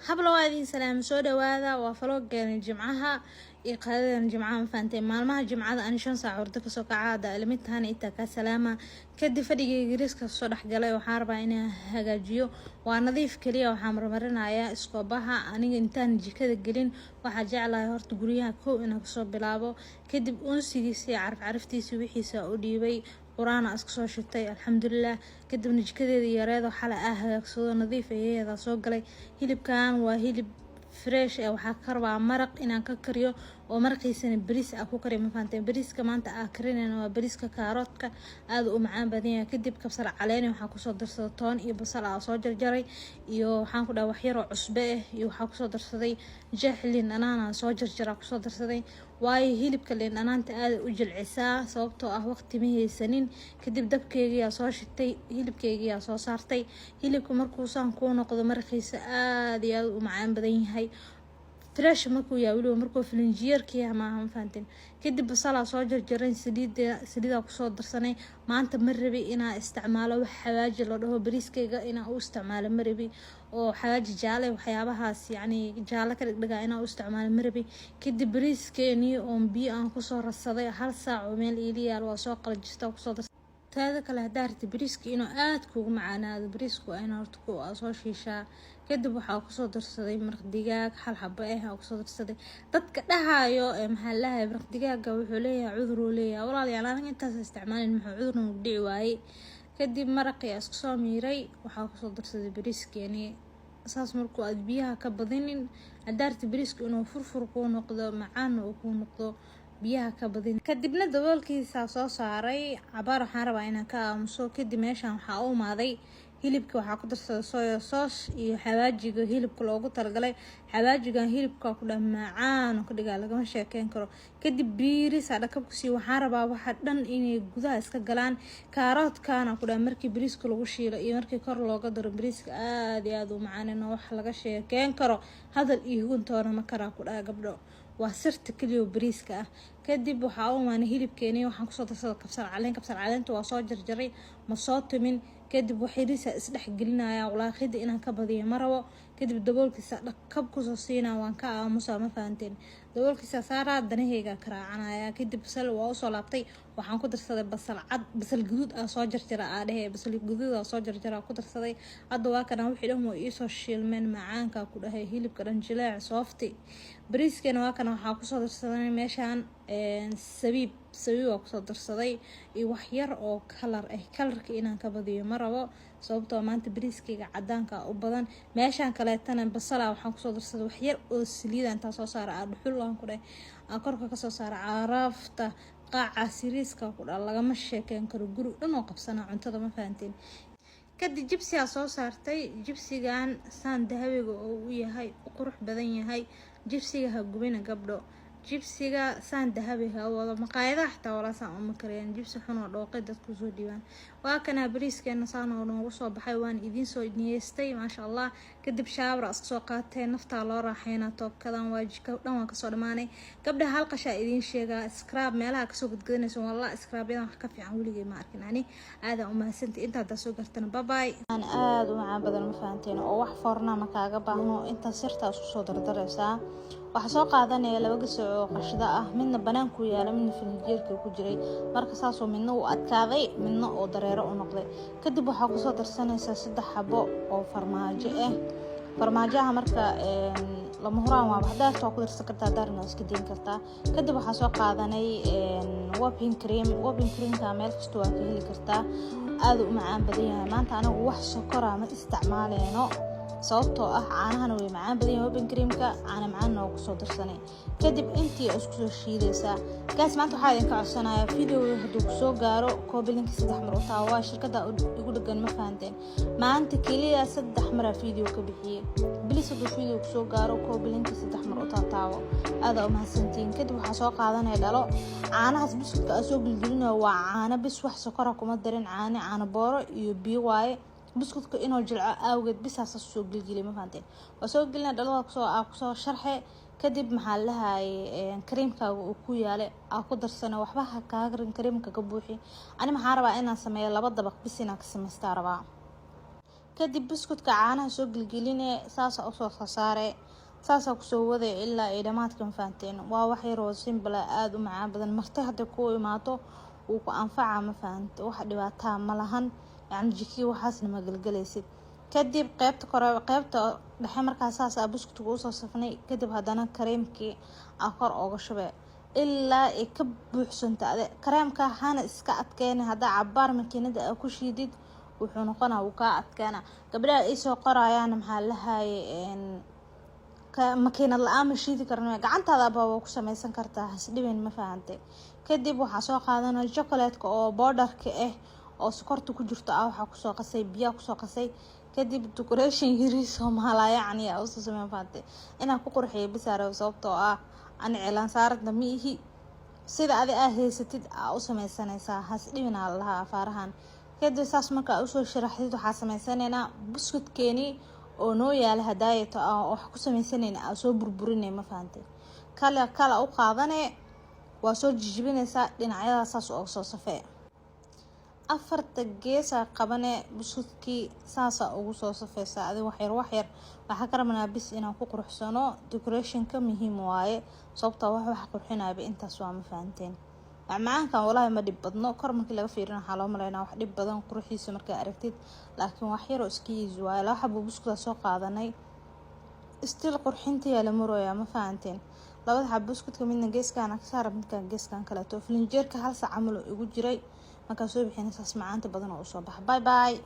hablo aadin salaam soo dhawaada waa faloogeena jimcaha iyo qaadada jimcaha ma faantay maalmaha jimcada aan 5 saac warda ka soo kacada ilmintaan inta ka salaama kadib fadhiga ingiriiska soo dhaxgalay waxaan rabaa inaan hagaajiyo waa nadiif kaliya waxaan marmarinayaa iskoobaha aniga intaan jikada gelin waxa jeclahay horta guriyaha koow inaan soo bilaabo kadib unsigiisa caraftiisa wixiisa u dhiibay quraana iska soo shitay alxamdulillah kadibna jikadeeda yareedo xala hagaagsado nadiif ayada soo galay hilibkan waa hilib fresh waxaa ka rabaa maraq inaan ka kariyo oo marqiisana bariis ah ku kariyo ma faantay bariiska maanta karinayna waa bariiska kaaroodka aad u macaan badan yahay kadib kabsar caleen waxaa ku soo darsaday toon iyo basal soo jarjaray iyo waxaan ku dhaw wax yar oo cusbe iyo waxaa ku soo darsaday jahlin anaana soo jarjara ku soo darsaday waayo hilibka leen anaanta aad u jilcisaa sababtoo ah waqti ma haysanin kadib dabkeegiya soo shitay hilibkeegiya soo saartay hilibka markuu saan ku noqdo marqiisa aad iyo aad u macaan badan yahay fresh markuu yahay waliba markuu filinjeerkii ma faantin kadib basal soo jarjaray saliida ku soo darsanay maanta ma rabi inaan isticmaalo wax xawaaji la dhaho bariiskayga inaan u isticmaalo ma rabi oo xawaaji jaale waxyaabahaas yani jaale ka dhigdhiga inaan u isticmaalo ma rabi kadib bariiskeeni oo biyo aan ku soo rasaday hal saac oo meel iiliyaal waa soo qalajista ku soo taada kale hadaarti bariiska inuu aad kuugu macaanaado bariisku ayna horta ku soo shiishaa kadib waxaa ku soo darsaday maraq digaag hal xabo ku soo darsaday dadka dhahayo maxaa lahayd maraq digaaga wuxuu leeyahay cudur uu leeyahay walaalayaal aniga intaas isticmaalin maxaa cudur uu dhici waayay kadib maraqii isku soo miiray waxaa ku soo darsaday bariiskeeni saas markuu aad biyaha ka badinin hadaarti bariiska inuu furfur ku noqdo macaan uu ku noqdo biyaha ka badin kadibna daboolkiisa soo saaray cabaar waxaan rabaa inaan ka aamuso kadib meeshan waxaa u imaaday hilibka waxaa ku darsaday soya sauce iyo xawaajiga hilibka loogu talagalay xawaajigan hilibka ku dhamacaan oo ka dhigaa lagama sheekeyn karo kadib bariis dhakabkiisa waxaan rabaa waxa dhan inay gudaha iska galaan kaaroodkana ku dhaa markii bariiska lagu shiilo iyo markii kor looga daro bariiska aad iyo aad u macaan oo wax laga sheekeyn karo hadal iyo huguntoona ma kara ku dhaa gabdho waa sirta kaliya bariiska kadib waxaa u imaanay hilibkeeni waxaan ku soo darsaday kabsar caleenta waa soo jarjaray ma soo tumin kadib waxiriisa isdhex gelinaya walaaqida inaan ka badiyo ma rabo kadib daboolkiisa dhakab ku soo siinaa waan ka aamusaa ma fahanteen daboolkiisa saaraa danahayga karaacanaya kadib basal waa u soo laabtay waxaan ku darsaday basal guduud soo jarjara basal guduud soo jarjara ku darsaday hadda waa kana wixii dhan way soo shiilmeen macaanka ku dhahay hilibka dhan jileec soofti bariiskeena waa kana waxaa ku soo darsaday meeshan sabiib waa ku soo darsaday iyo wax yar oo kalarka inaan ka badiyo ma rabo sababtoo maanta bariiskayga cadaanka u badan meeshan kaleetana basal waxaan ku soo darsaday wax yar oo saliid inta soo saaray dhuxul aan ku dhahay korka ka soo saaray carafta qaaca siriiska ku dhaa lagama sheekeyn karo guri dhan oo qabsana cuntada ma fahanteen kadib jibsiga soo saartay jibsigan saan dahabiga oo u yahay qurux badan yahay jibsiga ha gubina gabdho jibsiga saan dahabiga wada maqaayadaha xitaa wala saan uma kareen jibsi xun oo dhooqay dadku soo dhiibaan waa kana bariiskeena saan oo noogu soo baxay waan idin soo niyeystay maasha Allah kadib shaawar iska soo qaatay nafta loo raaxayna toobkadan waajika dhan waan ka soo dhamaanay gabdhaha halqasha idin sheega scrub meelaha ka soo gudgadinayso wallahi scrub-yadan wax ka fiican waligeey ma arkin ani aad u mahadsantii inta hada soo gartana bye aan aad u macaan badan ma fahanteen oo wax forna ma kaaga baahno inta sirta isku soo dardaraysaa waxa soo qaadanaya laba gasac oo qashada midna banaanku yaala midna filinjeerka ku jiray marka saas oo midna uu adkaaday midna oo dareero u noqday kadib waxa ku soo darsanaysaa 3 xabo oo farmaajo marka lama huraan waa baxdaarta ku darsan kartaa daarna iska diin kartaa kadib waxa soo qaadanay whipping cream ka meel kasta waa ka heli kartaa aad u macaan badan yahay maanta anagu wax sokor ma isticmaaleyno sababtoo caanaha way macaan badan yahay whipping cream-ka caana macaan oo ku soo darsanay kadib intii isku soo shiidaysaa gaas maanta waxa idin ka codsanayaa video haduu ku soo gaaro koobilinka 3 mar oo taa waa shirkada ugu dhagan ma fahanteen maanta kaliya 3 mar video ka bixiyay bilis haduu video ku soo gaaro koobilinka 3 mar oo taawo aad u mahadsantiin kadib waxa soo qaadanay dhalo caanahaas biskudka soo gilgilinayo waa caana bis wax sokor kuma darin caana booro iyo biyo waaye biskudka inoo jilco awgeed bisaas soo gilgilay ma fahanteen waa soo gelina dhalada ku soo sharxay kadib maxaa lahaay creamkaaga uu ku yaale ku darsana waxba ha kaaga creamka ka buuxi ani maxaa rabaa inaan sameeyo 2 dabaq bis inaan ka sameystaa rabaa kadib buskudka caanaha soo gelgeline saasa usoo saare saasa kusoo waday ilaa ay dhamaadka mafahanteen. waa wax yar oo simple aad u macaan badan marti hadda ku imaato uu ku anfaca mafahante wax dhibaato ma lahan yani jiki waxaasna ma galgalaysid. kadib qaybta kore qaybta dhexe markaas saas buskudka uu soo safnay kadib haddana kareemkii kor ooga shubay ilaa ay ka buuxsanto kareemka hana iska adkeena hadda cabaar makiinada ku shiidid wuxuu noqonaa uu ka adkeena. gabdhaha ay soo qorayaan maxaa lahaayay makiinad la-aan ma shiidi karno gacantaada baa ku samaysan kartaa hasdhibayn ma fahantay. kadib waxaa soo qaadanaa chocolate-ka oo powder-ka oo sokorta ku jirto waxaa kusoo qasay biyo kusoo qasay kadib decoration yiri Soomaaliya yani oo soo sameeyay fahantay inaan ku qurxiyo bisaaro sababtoo aan cilaan saaradna miihi sida adi haysatid u samaysanaysaa hasdhibina laha afaarahan. kadib saas marka u soo sharaxid waxaa samaysanayna buskudkeeni oo noo yaala hadaayato wax ku samaysanayna soo burburinay ma fahantay kala u qaadanay waa soo jijibinaysaa dhinacyada saas oo soo safay afarta geesa qabane buskudkii saasa ugu soo safaysa adi wax yar waxa ka rabnaa bis inaan ku quruxsano decoration-ka muhiim waaye sababtoo wax qurxinaaba intaas waa ma fahanteen. macmacaankan walahi ma dhib badno kor markii laga fiirino waxa loo maleynaa wax dhib badan quruxiisa markaa aragtid laakiin wax yar oo iska easy waaye la xabo buskuda soo qaadanay still qurxintii la marooya ma fahanteen. labada xabo buskudka midna geeskaan ka saar midka geeskaan kale to flinjeerka hal saac amal ugu jiray marka soo bixinaysa macaanta badan oo soo bax bye bye.